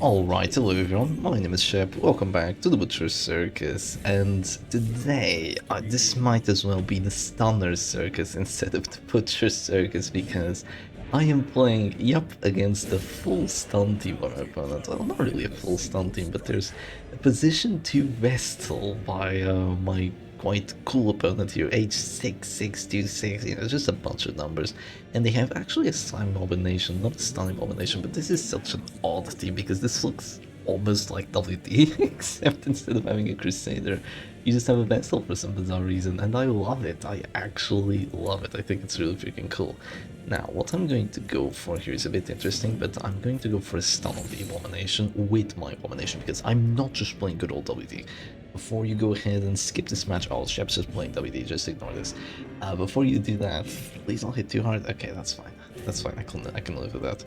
Alright, hello everyone, my name is Shep, welcome back to the Butcher's Circus, and today, this might as well be the Stunner'S Circus instead of the Butcher's Circus, because I am playing, against a full stun team on my opponent. Well, not really a full stun team, but there's a position 2 Vestal by my quite cool opponent here, H6626, just a bunch of numbers. And they have actually a slime abomination, not a stun abomination, but this is such an odd team because this looks almost like WD, except instead of having a Crusader, you just have a Vestal for some bizarre reason, and I love it. I actually love it. I think it's really freaking cool. Now, what I'm going to go for here is a bit interesting, but I'm going to go for a stun on the abomination with my abomination, because I'm not just playing good old WD. Before you go ahead and skip this match, oh, Shep's just playing WD, just ignore this. Before you do that, please don't hit too hard. Okay, that's fine. That's fine, I can live with that.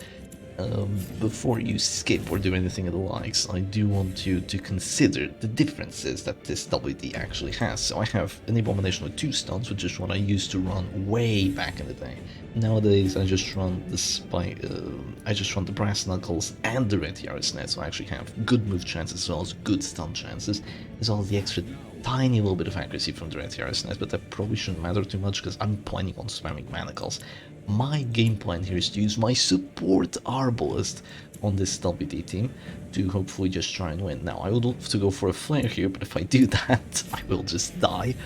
Before you skip or do anything of the likes, I do want you to consider the differences that this WD actually has. So I have an abomination with 2 stuns, which is what I used to run way back in the day. Nowadays, I just run the brass knuckles and the red yards net, so I actually have good move chances as well as good stun chances, as well as the extra tiny little bit of accuracy from the red yards net, but that probably shouldn't matter too much because I'm planning on spamming manacles. My game plan here is to use my support Arbalist on this WD team to hopefully just try and win. Now, I would love to go for a flare here, but if I do that, I will just die.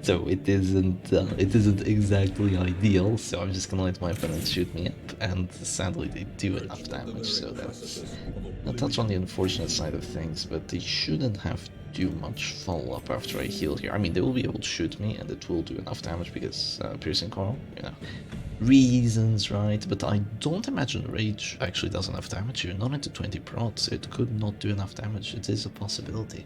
So it isn't exactly ideal, so I'm just gonna let my opponents shoot me up, and sadly they do enough damage, so that's... I'll touch on the unfortunate side of things, but they shouldn't have too much follow-up after I heal here. I mean, they will be able to shoot me, and it will do enough damage because Piercing Coral, you know, reasons, right? But I don't imagine Rage actually does enough damage here. Not into 20 prots, it could not do enough damage, it is a possibility.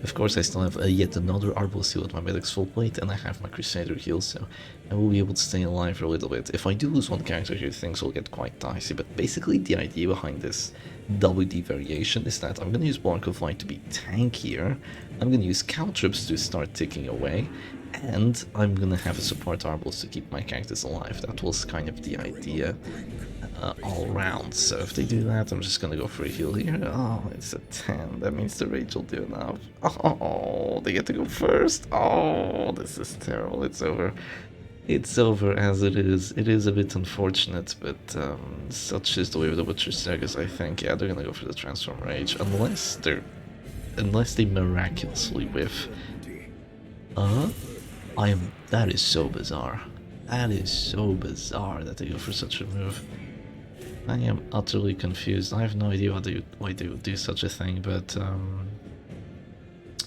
Of course, I still have yet another Arbalist heal with my Medic's full plate, and I have my Crusader heal, so I will be able to stay alive for a little bit. If I do lose one character here, things will get quite dicey, but basically the idea behind this WD variation is that I'm going to use Blanco Flight to be tankier, I'm going to use Caltrops to start ticking away, and I'm going to have a support Arbalist to keep my characters alive. That was kind of the idea all round. So if they do that, I'm just gonna go for a heal here. Oh, it's a 10. That means the Rage will do enough. Oh, they get to go first. Oh, this is terrible. It's over. It's over as it is. It is a bit unfortunate, but such is the way of the Butcher's Circus, I think. Yeah, they're gonna go for the Transform Rage, unless they miraculously whiff. That is so bizarre. That is so bizarre that they go for such a move. I am utterly confused. I have no idea why they would do such a thing, but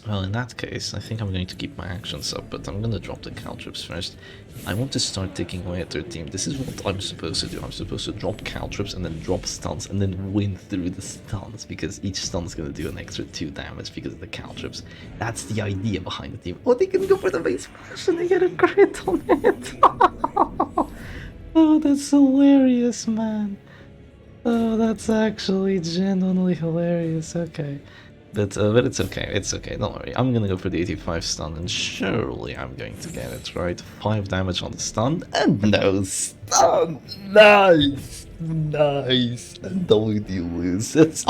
well, in that case, I think I'm going to keep my actions up, but I'm going to drop the Caltrops first. I want to start taking away at their team. This is what I'm supposed to do. I'm supposed to drop Caltrops and then drop stuns and then win through the stuns, because each stun is going to do an extra 2 damage because of the Caltrops. That's the idea behind the team. Oh, they can go for the base splash and they get a crit on it. Oh, that's hilarious, man. Oh, that's actually genuinely hilarious. Okay. But it's okay, it's okay, don't worry. I'm gonna go for the 85 stun, and surely I'm going to get it, right? 5 damage on the stun, and no stun! Nice! Nice! And WD loses.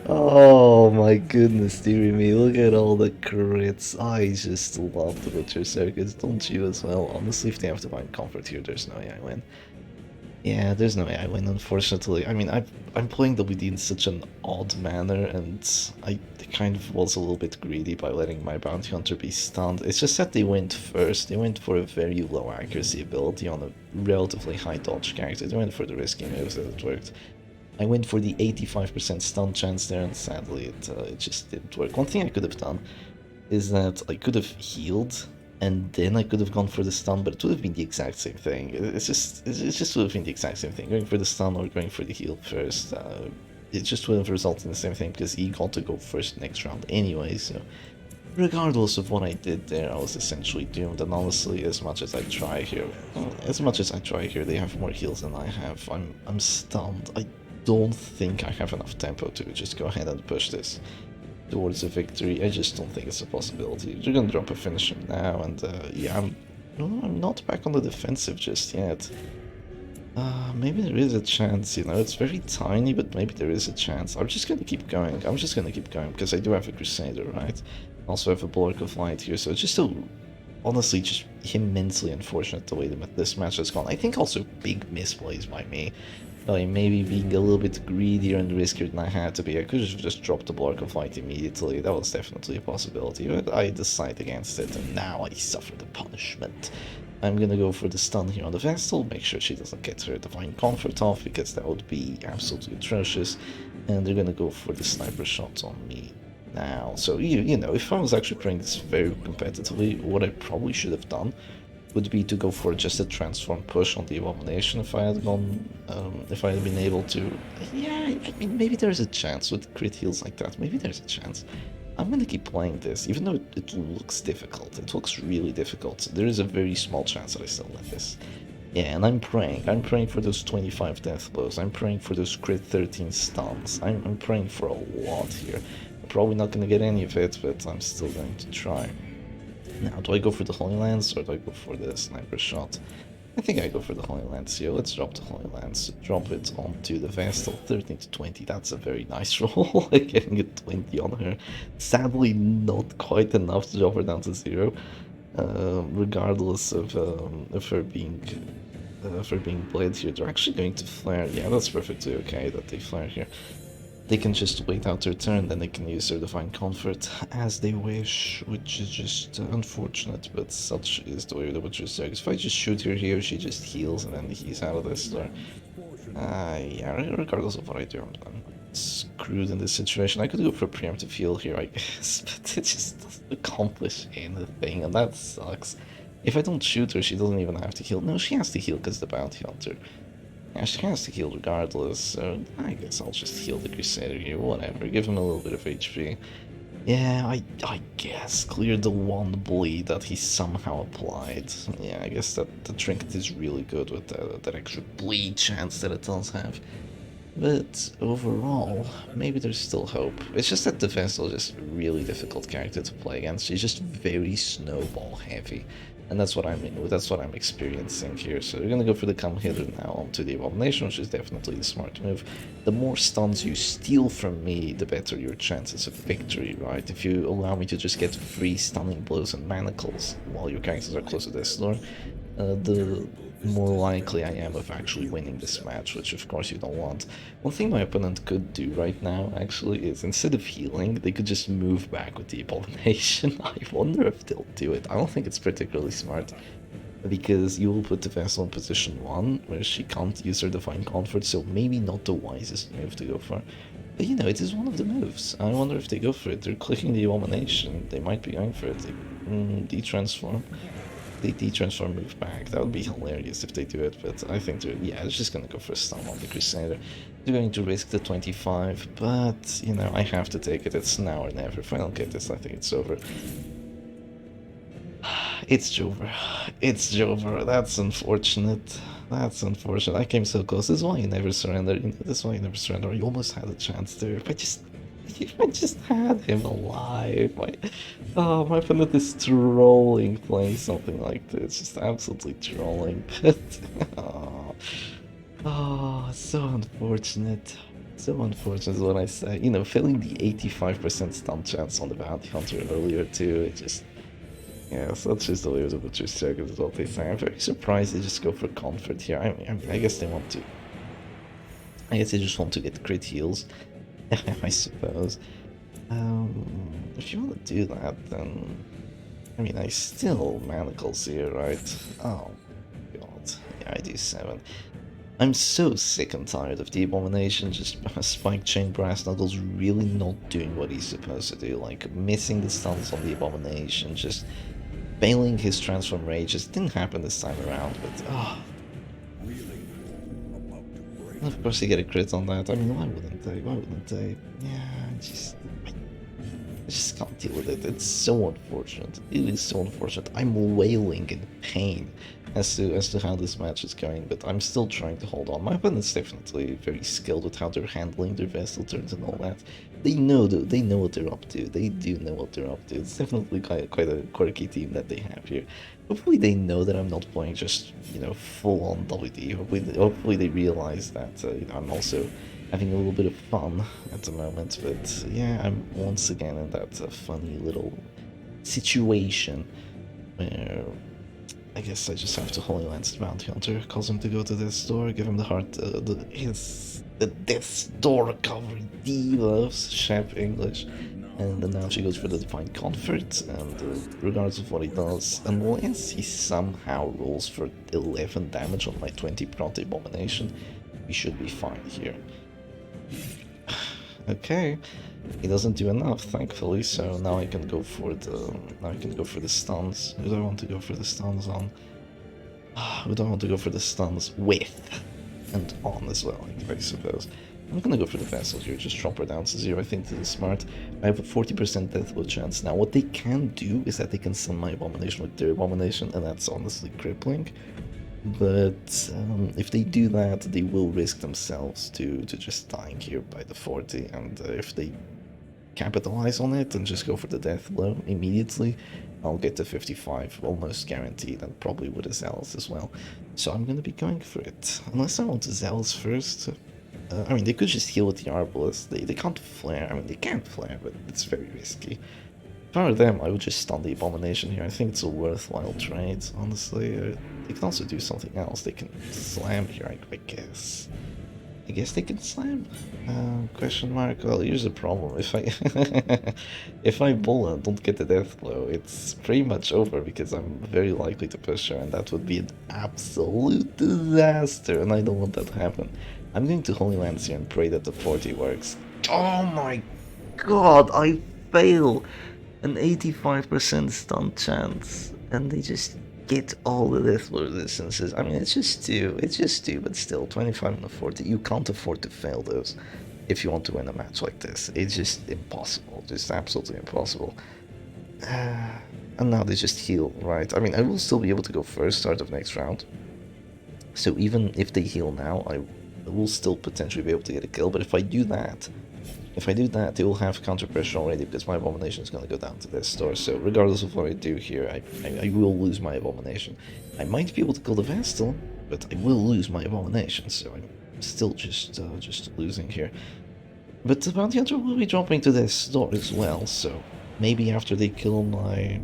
Oh my goodness, dearie me, look at all the crits. I just love the Butcher Circus, don't you as well? Honestly, if they have to find comfort here, there's no way I win. Yeah, there's no way I win, unfortunately. I mean, I'm playing WD in such an odd manner, and I kind of was a little bit greedy by letting my Bounty Hunter be stunned. It's just that they went first. They went for a very low accuracy ability on a relatively high dodge character. They went for the risky moves and it worked. I went for the 85% stun chance there, and sadly it just didn't work. One thing I could have done is that I could have healed, and then I could have gone for the stun, but it would have been the exact same thing. It just would have been the exact same thing. Going for the stun or going for the heal first, it just would have resulted in the same thing, because he got to go first next round anyway, so... Regardless of what I did there, I was essentially doomed, and honestly, as much as I try here, they have more heals than I have. I'm stunned. I don't think I have enough tempo to just go ahead and push this towards a victory. I just don't think it's a possibility. They're gonna drop a finisher now, and yeah, I'm not back on the defensive just yet. Maybe there is a chance, you know, it's very tiny, but maybe there is a chance. I'm just gonna keep going. I'm just gonna keep going, because I do have a Crusader, right? Also have a Bulwark of Light here, so it's just so, honestly, just immensely unfortunate the way that this match has gone. I think also big misplays by me. By maybe being a little bit greedier and riskier than I had to be. I could have just dropped the Bulwark of Light immediately. That was definitely a possibility, but I decided against it, and now I suffer the punishment. I'm gonna go for the stun here on the Vestal, make sure she doesn't get her Divine Comfort off, because that would be absolutely atrocious. And they're gonna go for the sniper shot on me now. So, you know, if I was actually playing this very competitively, what I probably should have done would be to go for just a transform push on the Abomination if I had gone, if I had been able to. Yeah, I mean, maybe there's a chance with crit heals like that, maybe there's a chance. I'm gonna keep playing this, even though it looks difficult. It looks really difficult. There is a very small chance that I still win this. Yeah, and I'm praying for those 25 death blows, I'm praying for those crit 13 stuns, I'm praying for a lot here. I'm probably not gonna get any of it, but I'm still going to try. Now, do I go for the Holy Lance, or do I go for the sniper shot? I think I go for the Holy Lance here. Let's drop the Holy Lance, drop it onto the Vestal, 13 to 20. That's a very nice roll, getting a 20 on her. Sadly, not quite enough to drop her down to 0, regardless of her being blade here. They're actually going to flare. Yeah, that's perfectly okay that they flare here. They can just wait out their turn, then they can use their Divine Comfort as they wish, which is just unfortunate, but such is the way of the Butcher's Circus. If I just shoot her here, she just heals, and then he's out of this door. Yeah, regardless of what I do, I'm screwed in this situation. I could go for a preemptive heal here, I guess, but it just doesn't accomplish anything, and that sucks. If I don't shoot her, she doesn't even have to heal. No, she has to heal because the Bounty Hunter. Yeah, she has to heal regardless, so I guess I'll just heal the Crusader here, whatever, give him a little bit of HP. Yeah, I guess clear the one bleed that he somehow applied. Yeah, I guess that the trinket is really good with that extra bleed chance that it does have. But overall, maybe there's still hope. It's just that the Vestal is just a really difficult character to play against. She's just very snowball heavy. And that's what I'm experiencing here. So we're gonna go for the come hither now onto the Abomination, which is definitely the smart move. The more stuns you steal from me, the better your chances of victory, right? If you allow me to just get free stunning blows and manacles while your characters are close to this door, the more likely I am of actually winning this match, which of course you don't want. One thing my opponent could do right now, actually, is instead of healing, they could just move back with the Abomination. I wonder if they'll do it. I don't think it's particularly smart, because you will put the Vessel in position 1, where she can't use her Divine Comfort, so maybe not the wisest move to go for. But you know, it is one of the moves. I wonder if they go for it. They're clicking the Abomination. They might be going for it. They de-transform. They de-transform move back. That would be hilarious if they do it, but I think they're just gonna go for a stun on the Crusader. They're going to risk the 25, but, you know, I have to take it. It's now or never. If I don't get this, I think it's over. It's Jover. It's Jover. That's unfortunate. That's unfortunate. I came so close. This is why you never surrender. You know, this is why you never surrender. You almost had a chance there. If I just had him alive. My opponent is trolling playing something like this. Just absolutely trolling. So unfortunate. So unfortunate is what I say. You know, failing the 85% stun chance on the Bounty Hunter earlier too, it just... Yeah, so that's just the way of the Butcher's Circus is what they say. I'm very surprised they just go for comfort here. I guess they want to... I guess they just want to get crit heals. I suppose. If you want to do that, then... I mean, I still manacles here, right? Oh, god. Yeah, I do 7. I'm so sick and tired of the Abomination, just Spike Chain Brass Knuckles really not doing what he's supposed to do, like missing the stuns on the Abomination, just failing his Transform Rage. It didn't happen this time around, but and of course you get a crit on that. I mean, why wouldn't they? Why wouldn't they? Yeah, just can't deal with it. It's so unfortunate. It is so unfortunate. I'm wailing in pain as to how this match is going, but I'm still trying to hold on. My opponent's definitely very skilled with how they're handling their Vestal turns and all that. They know what they're up to. They do know what they're up to. It's definitely quite a quirky team that they have here. Hopefully they know that I'm not playing just, full on WD. Hopefully they realize that I'm also having a little bit of fun at the moment. But yeah, I'm once again in that funny little situation where I guess I just have to Holy Lance the Bounty Hunter, cause him to go to this door, give him the heart, the Death's Door recovery. D loves Shep English. And then now she goes for the Divine Comfort, and regardless of what he does, unless he somehow rolls for 11 damage on my 20 Prot Abomination, we should be fine here. Okay, he doesn't do enough, thankfully, so now I can go for the stuns. Who do I want to go for the stuns on? Who do I want to go for the stuns with? And on as well, I suppose. I'm gonna go for the Vessel here, just drop her down to 0. I think this is smart. I have a 40% death blow chance. Now, what they can do is that they can stun my Abomination with their Abomination, and that's honestly crippling. But if they do that, they will risk themselves to just dying here by the 40, and if they capitalize on it and just go for the death blow immediately, I'll get to 55, almost guaranteed, and probably with a Zealous as well. So I'm gonna be going for it. Unless I want a Zealous first. I mean, they could just heal with the Arbalest. They can't flare. I mean, they can't flare, but it's very risky. If I were them, I would just stun the Abomination here. I think it's a worthwhile trade, honestly. They can also do something else. They can slam here, I guess. I guess they can slam? Question mark? Well, here's the problem. If I bull and don't get the death blow, it's pretty much over because I'm very likely to push her, and that would be an absolute disaster, and I don't want that to happen. I'm going to Holy Lance here and pray that the 40 works. Oh my god, I fail! An 85% stun chance, and they just get all the death blow resistances. I mean, it's just 2, but still, 25 and a 40, you can't afford to fail those if you want to win a match like this. It's just impossible, just absolutely impossible. And now they just heal, right? I mean, I will still be able to go first start of next round, so even if they heal now, I will still potentially be able to get a kill, but if I do that, they will have counter pressure already because my Abomination is going to go down to this store. So regardless of what I do here, I will lose my Abomination. I might be able to kill the Vestal, but I will lose my Abomination, so I'm still just losing here. But the Bounty Hunter will be dropping to this store as well, so maybe after they kill my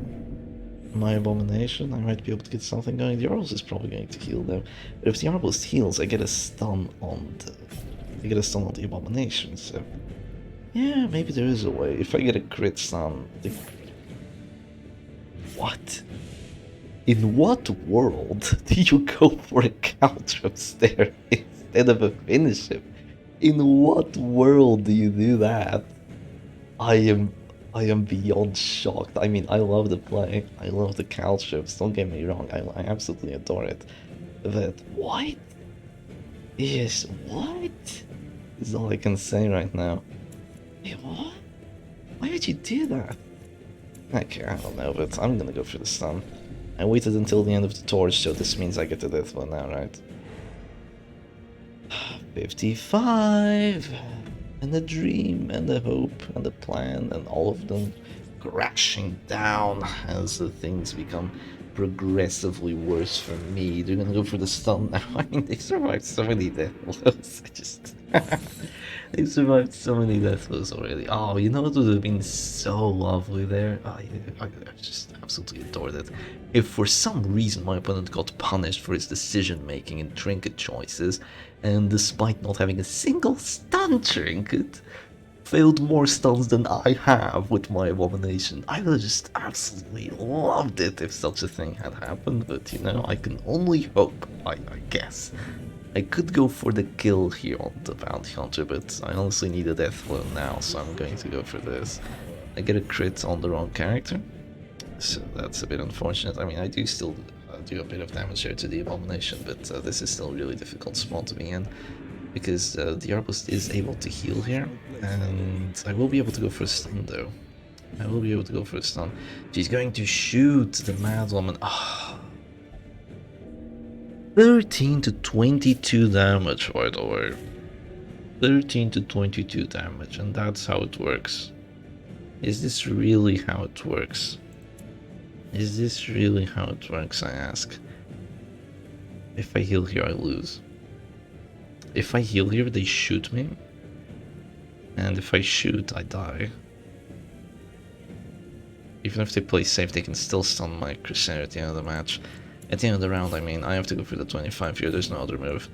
Abomination, I might be able to get something going. The Arbalest is probably going to heal them, but if the Arbalest heals, I get a stun on the Abomination, so yeah, maybe there is a way. If I get a crit stun... What? In what world do you go for a counter upstairs instead of a finish him? In what world do you do that? I am beyond shocked. I mean, I love the play. I love the caltrips, don't get me wrong. I absolutely adore it. But what? Yes, what? Is all I can say right now. What? Why did you do that? Okay, I don't know, but I'm gonna go for the stun. I waited until the end of the torch, so this means I get the death one now, right? 55! And the dream, and the hope, and the plan, and all of them crashing down as the things become progressively worse for me. They're gonna go for the stun now. I mean, they survived so many death blows. I just... They've survived so many death blows already. Oh, you know what would have been so lovely there? Oh, yeah, I just absolutely adored it. If for some reason my opponent got punished for his decision-making and trinket choices, and despite not having a single stun trinket, failed more stuns than I have with my Abomination. I would have just absolutely loved it if such a thing had happened, but you know, I can only hope, I guess. I could go for the kill here on the Bounty Hunter, but I honestly need a death blow now, so I'm going to go for this. I get a crit on the wrong character, so that's a bit unfortunate. I mean, I do still do a bit of damage here to the Abomination, but this is still a really difficult spot to be in, because the Arbalest is able to heal here, and I will be able to go for a stun though. I will be able to go for a stun. She's going to shoot the Mad Woman. Ah, 13 to 22 damage, by the way. 13 to 22 damage, and that's how it works. Is this really how it works? Is this really how it works, I ask? If I heal here, I lose. If I heal here, they shoot me. And if I shoot, I die. Even if they play safe, they can still stun my Crusader at the end of the match. At the end of the round, I mean, I have to go for the 25 here, there's no other move.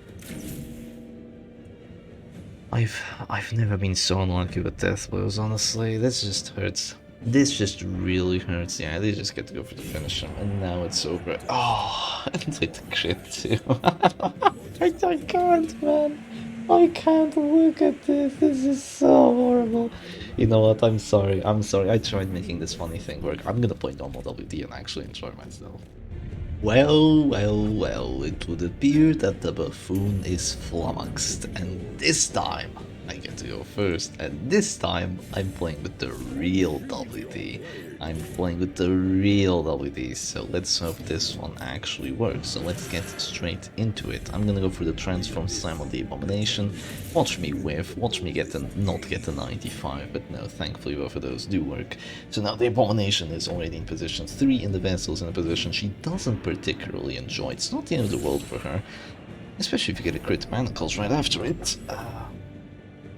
I've never been so unlucky with death blows, honestly. This just hurts. This just really hurts. Yeah, they just get to go for the finish, and now it's over. Oh, and with the crit too. I can't, man. I can't look at this. This is so horrible. You know what? I'm sorry. I'm sorry. I tried making this funny thing work. I'm gonna play normal WD and actually enjoy myself. Well, well, well, it would appear that the buffoon is flummoxed, and this time I get to go first, and this time I'm playing with the real WD. I'm playing with the real WD, so let's hope this one actually works. So let's get straight into it. I'm gonna go for the transform slam on the Abomination. Watch me whiff, watch me not get the 95, but no, thankfully both of those do work. So now the Abomination is already in position 3, and the Vessel's in a position she doesn't particularly enjoy. It's not the end of the world for her, especially if you get a crit manacles right after it.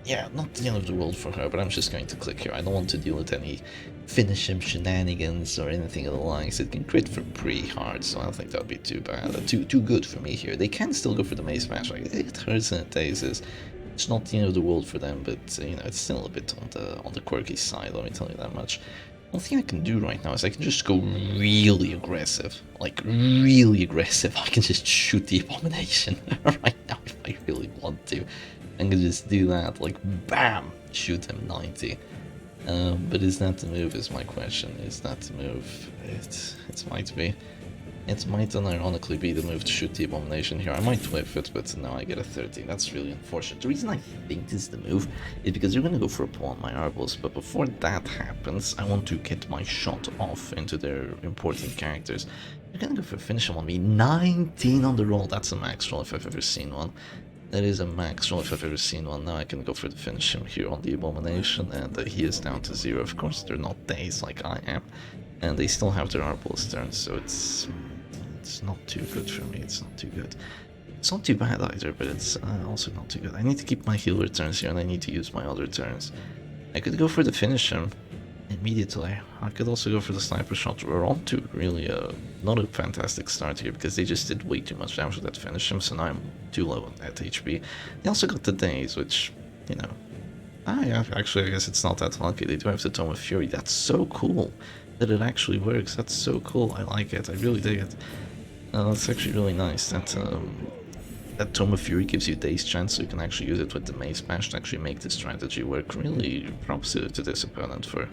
Yeah, not the end of the world for her, but I'm just going to click here. I don't want to deal with any finish him shenanigans or anything of the likes. It can crit for pretty hard, so I don't think that would be too bad. Too good for me here. They can still go for the mace smash. Like, it hurts and it dazes. It's not the end of the world for them, but you know, it's still a bit on the quirky side. Let me tell you that much. One thing I can do right now is I can just go really aggressive. Like, really aggressive. I can just shoot the Abomination right now if I really want to. I can just do that, like, bam! Shoot him 90. But is that the move, is my question. Is that the move? It might be. It might unironically be the move to shoot the Abomination here. I might whiff it, but now I get a 30. That's really unfortunate. The reason I think this is the move is because you're gonna go for a pull on my Arbals, but before that happens, I want to get my shot off into their important characters. You're gonna go for a finish on me. 19 on the roll. That's a max roll if I've ever seen one. That is a max roll if I've ever seen one. Now I can go for the finish him here on the Abomination, and he is down to 0. Of course, they're not dazed like I am, and they still have their Arbals turns, so it's not too good for me. It's not too good. It's not too bad either, but it's also not too good. I need to keep my healer turns here, and I need to use my other turns. I could go for the finish him immediately. I could also go for the sniper shot. We're on to really not a fantastic start here, because they just did way too much damage with that finish him, so now I'm too low on that HP. They also got the daze, which, you know, yeah, actually I guess it's not that lucky. They do have the Tome of Fury. That's so cool that it actually works. That's so cool. I like it. I really dig it. That's actually really nice. That Tome of Fury gives you daze chance, so you can actually use it with the mace smash to actually make this strategy work. Really props to this opponent for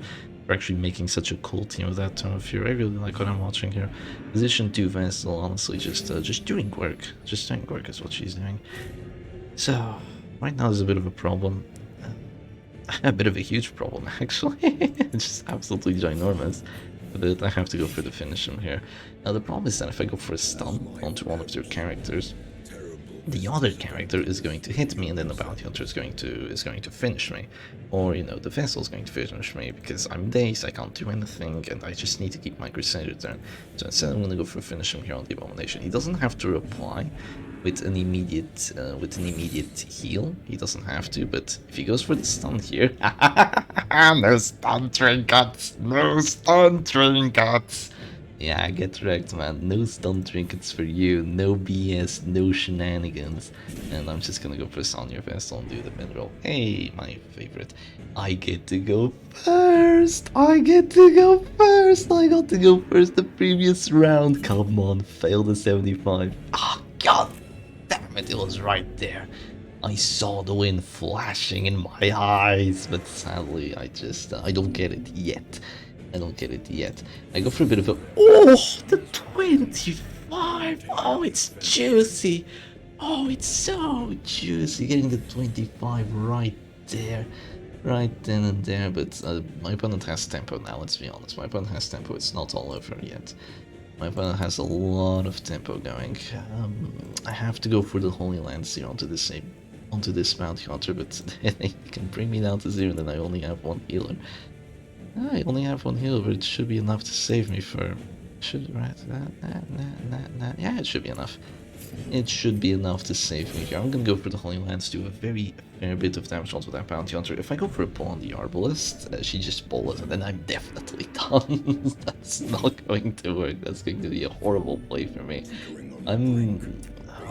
actually making such a cool team with that Tome of Fury. I really like what I'm watching here. Position 2 Vessel, honestly, just doing work. Just doing work is what she's doing. So, right now there's a bit of a problem. A bit of a huge problem, actually. It's just absolutely ginormous. But I have to go for the finish him here. Now the problem is that if I go for a stun onto one of their characters, the other character is going to hit me, and then the bounty hunter is going to finish me, or you know, the vessel is going to finish me because I'm dazed, I can't do anything, and I just need to keep my Crusader turn. So instead, I'm going to go for finish him here on the Abomination. He doesn't have to reply with an immediate heal. He doesn't have to, but if he goes for the stun here, no stun trinkets, no stun trinkets. Yeah, get wrecked, man. No stun trinkets for you. No BS, no shenanigans. And I'm just gonna go for Sonya Vessel and do the mid-roll. Hey, my favorite. I get to go first! I get to go first! I got to go first the previous round. Come on, fail the 75. Ah, god damn it, it was right there. I saw the wind flashing in my eyes, but sadly, I don't get it yet. I don't get it yet. I go for a bit of a... Oh, the 25! Oh, it's juicy! Oh, it's so juicy. Getting the 25 right there. right then and there, but my opponent has tempo now, let's be honest. My opponent has tempo, it's not all over yet. My opponent has a lot of tempo going. I have to go for the Holy Lance here onto this Bounty Hunter, but then they can bring me down to 0 and then I only have one healer. I only have one healer, but it should be enough to save me for... Should... Right, yeah, it should be enough. It should be enough to save me here. I'm gonna go for the Holy Lance, do a very fair bit of damage onto that Bounty Hunter. If I go for a pull on the Arbalist, she just pulls and then I'm definitely done. That's not going to work. That's going to be a horrible play for me.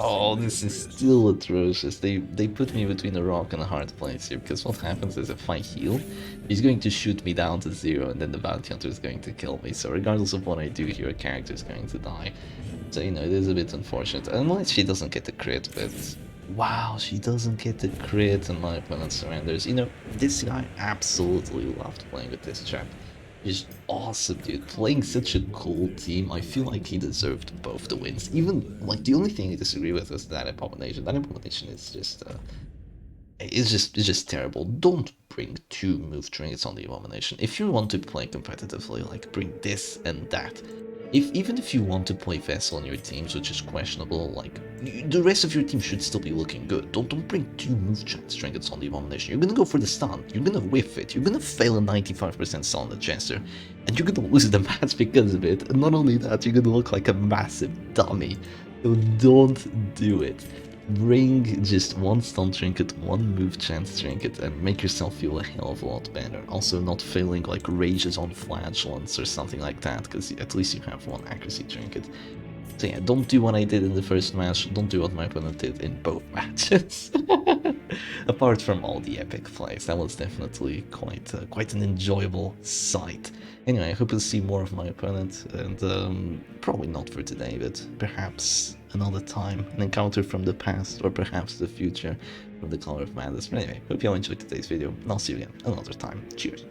Oh, this is still atrocious. They put me between a rock and a hard place here, because what happens is if I heal, he's going to shoot me down to 0 and then the Bounty Hunter is going to kill me. So regardless of what I do here, a character is going to die. So, you know, it is a bit unfortunate, unless she doesn't get the crit, but wow, she doesn't get the crit and my opponent surrenders. You know, this guy absolutely loved playing with this chap. He's awesome, dude. Playing such a cool team, I feel like he deserved both the wins. Even, like, the only thing I disagree with is that Abomination. That Abomination is just, it's just terrible. Don't bring 2 move trinkets on the Abomination. If you want to play competitively, like, bring this and that. Even if you want to play Vessel on your teams, which is questionable, like, the rest of your team should still be looking good. Don't bring 2 move trinkets on the Abomination. You're gonna go for the stun, you're gonna whiff it, you're gonna fail a 95% stun on the Jester, and you're gonna lose the match because of it. And not only that, you're gonna look like a massive dummy. So don't do it. Bring just 1 stun trinket, 1 move chance trinket, and make yourself feel a hell of a lot better. Also not failing like rages on flagellants or something like that, because at least you have 1 accuracy trinket. So yeah, don't do what I did in the first match, don't do what my opponent did in both matches. Apart from all the epic plays, that was definitely quite an enjoyable sight. Anyway, I hope to see more of my opponent, and probably not for today, but perhaps another time, an encounter from the past, or perhaps the future from the Color of Madness. But anyway, hope you all enjoyed today's video, and I'll see you again another time. Cheers.